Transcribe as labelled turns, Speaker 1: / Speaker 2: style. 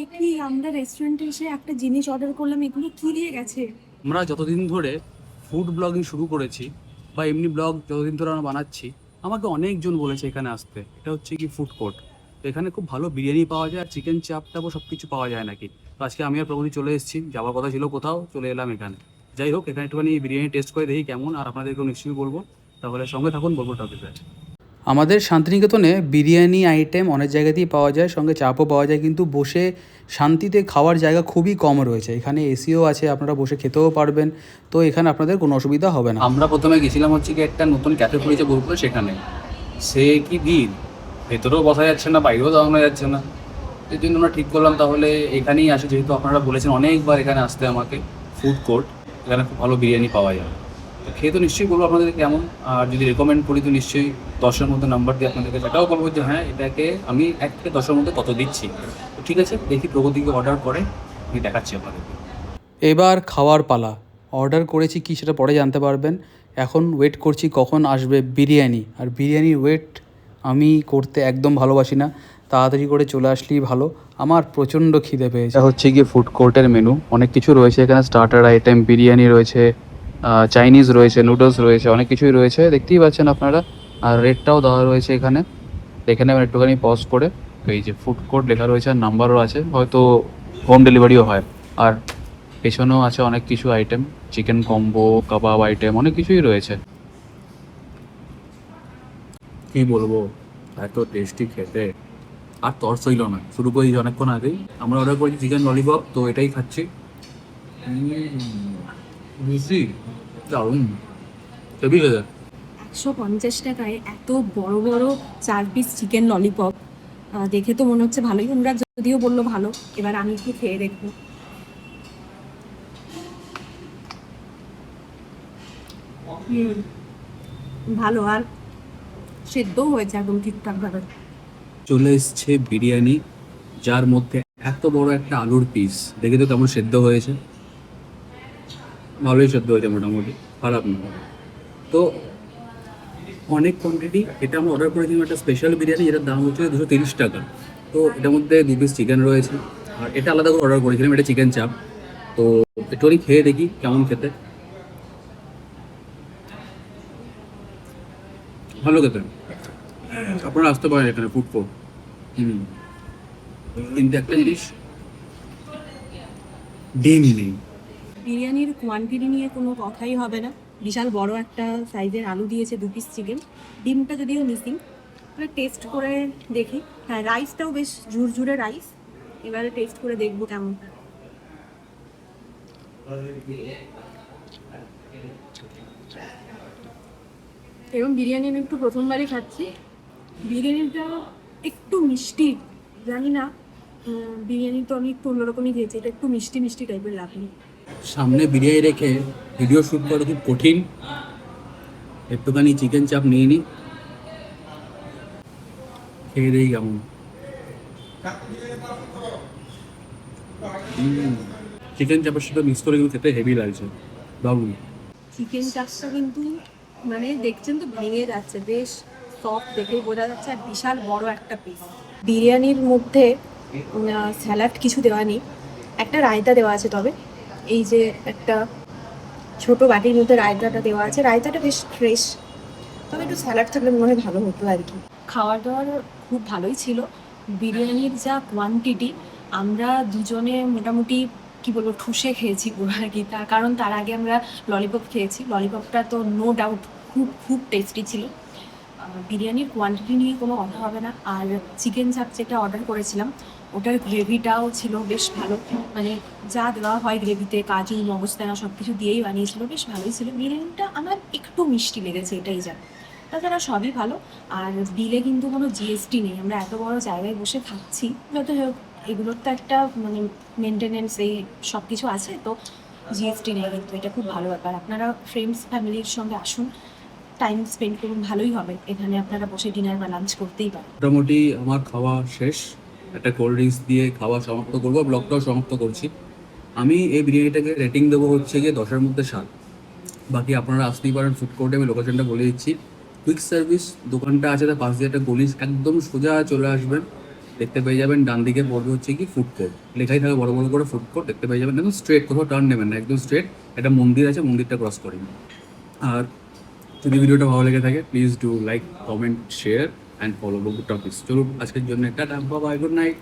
Speaker 1: এ কি আমরা রেস্টুরেন্টে এসে একটা জিনিস অর্ডার করলাম, এগুলো কি দিয়ে গেছে?
Speaker 2: আমরা যতদিন ধরে ফুড ব্লগিং শুরু করেছি বা এমনি ব্লগ যতদিন ধরে আমরা বানাচ্ছি, আমাকে অনেকজন বলেছে এখানে আসতে। এটা হচ্ছে কি ফুড কোর্ট। তো এখানে খুব ভালো বিরিয়ানি পাওয়া যায় আর চিকেন চাপ টাপও সব কিছু পাওয়া যায় নাকি। তো আজকে আমি আর প্রগতি চলে এসেছি, যাওয়ার কথা ছিল কোথাও, চলে এলাম এখানে। যাই হোক, এখানে একটুখানি বিরিয়ানি টেস্ট করে দেখি কেমন, আর আপনাদেরকেও নিশ্চয়ই বলবো। তাহলে সঙ্গে থাকুন, বলবো টপিকে। আমাদের শান্তিনিকেতনে বিরিয়ানি আইটেম অনেক জায়গাতেই পাওয়া যায়, সঙ্গে চাপও পাওয়া যায়, কিন্তু বসে শান্তিতে খাওয়ার জায়গা খুবই কম রয়েছে। এখানে এসিও আছে, আপনারা বসে খেতেও পারবেন। তো এখানে আপনাদের কোনো অসুবিধা হবে না। আমরা প্রথমে গেছিলাম হচ্ছে কি একটা নতুন ক্যাফে খুলেছে বোলপুরে, সেখানে সে কি ভিড়, ভেতরেও বসা যাচ্ছে না, বাইরেও দাঁড়ানো যাচ্ছে না। এই জন্য আমরা ঠিক করলাম তাহলে এখানেই আসে, যেহেতু আপনারা বলেছেন অনেকবার এখানে আসতে আমাকে। ফুড কোর্ট, এখানে খুব ভালো বিরিয়ানি পাওয়া যায়। তো খেয়ে তো নিশ্চয়ই বলবো আপনাদের কেমন, আর যদি রেকমেন্ড করি তো নিশ্চয়ই 10-এর মধ্যে নাম্বার দিয়ে আপনাদেরকে সেটাও বলবো যে হ্যাঁ এটাকে আমি 1 থেকে 10-এর মধ্যে কত দিচ্ছি। তো ঠিক আছে, দেখি প্রগতিকে অর্ডার করে আমি দেখাচ্ছি আপনাদেরকে। এবার খাওয়ার পালা। অর্ডার করেছি কি সেটা পরে জানতে পারবেন। এখন ওয়েট করছি কখন আসবে বিরিয়ানি। আর বিরিয়ানির ওয়েট আমি করতে একদম ভালোবাসি না, তাড়াতাড়ি করে চলে আসলেই ভালো। আমার প্রচণ্ড খিদে পেয়েছে। এটা হচ্ছে গিয়ে ফুড কোর্টের মেনু, অনেক কিছু রয়েছে এখানে। স্টার্টার আইটেম, বিরিয়ানি রয়েছে, চাইনিজ রয়েছে, নুডলস রয়েছে, অনেক কিছুই রয়েছে, দেখতেই পাচ্ছেন আপনারা। আর রেটটাও দেওয়া রয়েছে এখানে। এখানে আমি একটুখানি পজ করে, এই যে ফুড কোর্ট লেখা রয়েছে আর নাম্বারও আছে, হয়তো হোম ডেলিভারিও হয়। আর পেছনেও আছে অনেক কিছু আইটেম, চিকেন কম্বো, কাবাব আইটেম, অনেক কিছুই রয়েছে। কি বলবো, এত টেস্টি খেতে। আর তর সইল না, শুরু করি অনেকক্ষণ আগেই। আমরা অর্ডার করেছি চিকেন ললিপপ, তো এটাই খাচ্ছি। বুঝছি, দারুণ হেভি খেতে।
Speaker 1: 150 টাকায় এত বড় বড় 4 পিস চিকেন ললিপপ, দেখে তো মনে হচ্ছে ভালোই। ওরা যদিও বললো ভালো, এবার আমি একটু খেয়ে দেখবো। ভালো, আর সেদ্ধও হয়েছে একদম ঠিকঠাক ভাবে।
Speaker 2: চলে এসছে বিরিয়ানি, যার মধ্যে এত বড় একটা আলুর পিস। দেখে তো কেমন সেদ্ধ হয়েছে, ভালোই সেদ্ধ হয়েছে মোটামুটি, খারাপ না। তো অনেক কোয়ান্টিটি। এটা আমরা অর্ডার করেছিলাম একটা স্পেশাল বিরিয়ানি, যেটার দাম হচ্ছে 230 টাকা। তো এটার মধ্যে 2 পিস চিকেন রয়েছে, আর এটা আলাদা করে অর্ডার করেছিলাম, এটা চিকেন চাপ। তো একটুখানি খেয়ে দেখি কেমন খেতে। ভালো খেতে, আপনারা আসতে পারেন এখানে ফুড কোর্ট। কিন্তু একটা জিনিস, ডিম নেই।
Speaker 1: বিরিয়ানির কোয়ান্টিটি নিয়ে কোনো কথাই হবে না। বিশাল বড় একটা সাইজের আলু দিয়েছে, 2 পিস চিকেন, ডিমটা যদিও মিসিং। এবার টেস্ট করে দেখি। হ্যাঁ, রাইসটাও বেশ ঝুরঝুরে রাইস। এবারে টেস্ট করে দেখবো কেমন। এবং বিরিয়ানি আমি একটু প্রথমবারই খাচ্ছি। বিরিয়ানিটা একটু মিষ্টি, জানি না, বিরিয়ানি তো আমি একটু অন্যরকমই খেয়েছি, এটা একটু মিষ্টি মিষ্টি টাইপের লাগলো।
Speaker 2: সামনে বিরিয়ানি রেখে ভিডিও শ্যুট করা খুব কঠিন। একটুখানি চিকেন চাপ নিয়ে নিই, খেয়ে দিই কেমন। চিকেন চাপের সাথে মিক্স করে কিন্তু খেতে হেভি লাগছে, দারুণ।
Speaker 1: চিকেন চাপটা কিন্তু মানে দেখছেন তো ভেঙে যাচ্ছে, বেশ সফট, দেখেই বোঝা যাচ্ছে, আর বিশাল বড় একটা পিস। বিরিয়ানির মধ্যে স্যালাড কিছু দেওয়া নেই, একটা রায়তা দেওয়া আছে। তবে এই যে একটা ছোট বাটির মধ্যে রায়তাটা দেওয়া আছে, রায়তাটা বেশ ফ্রেশ। তবে একটু স্যালাড থাকলে মনে হয় ভালো হতো আর কি। খাওয়ার দাওয়ার খুব ভালোই ছিল। বিরিয়ানির যা কোয়ান্টিটি, আমরা দুজনে মোটামুটি কি বলবো ঠুসে খেয়েছি পুরো আর কি। তার কারণ তার আগে আমরা ললিপপ খেয়েছি, ললিপপটা তো নো ডাউট খুব খুব টেস্টি ছিল। বিরিয়ানির কোয়ান্টিটি নিয়ে কোনো কথা হবে না। আর চিকেন চাপ যেটা অর্ডার করেছিলাম, ওটার গ্রেভিটাও ছিল বেশ ভালো। মানে যা দেওয়া হয় গ্রেভিতে, কাজু মগজদানা সব কিছু দিয়েই বানিয়েছিল, বেশ ভালোই ছিল। বিরিয়ানিটা আমার একটু মিষ্টি লেগেছে, এটাই যা। তাছাড়া সবই ভালো। আর বিলে কিন্তু কোনো জিএসটি নেই, আমরা এত বড় জায়গায় বসে খাচ্ছি, যত হোক এগুলোর তো একটা মানে মেনটেনেন্স, এই সব কিছু আছে, তো জিএসটি নেই। কিন্তু এটা খুব ভালো ব্যাপার। আপনারা ফ্রেন্ডস ফ্যামিলির সঙ্গে আসুন, টাইম স্পেন্ড করুন, ভালোই হবে। এখানে আপনারা বসে ডিনার বা লাঞ্চ করতেই পারেন।
Speaker 2: মোটামুটি আমার খাওয়া শেষ, একটা কোল্ড ড্রিঙ্কস দিয়ে খাওয়া সমাপ্ত করবো, ব্লগটাও সমাপ্ত করছি। আমি এই বিরিয়ানিটাকে রেটিং দেবো হচ্ছে গিয়ে 10-এর মধ্যে 7। বাকি আপনারা আসতেই পারেন ফুড কোর্টে, আমি লোকেশনটা বলে দিচ্ছি। কুইক সার্ভিস দোকানটা আছে, তার পাশ দিয়ে একটা গলি, একদম সোজা চলে আসবেন। দেখতে পেয়ে যাবেন ডান দিকে পড়বে হচ্ছে কি ফুড কোর্ট, লেখাই থাকে বড় বড় করে ফুড কোর্ট, দেখতে পেয়ে যাবেন একদম স্ট্রেট, কোথাও টার্ন নেবেন না, একদম স্ট্রেট একটা মন্দির আছে, মন্দিরটা ক্রস করেন। আর যদি ভিডিওটা ভালো লেগে থাকে please do like, comment, share and follow Bogura topics. চলুন আজকের জন্য টাটা, বাই, গুড নাইট।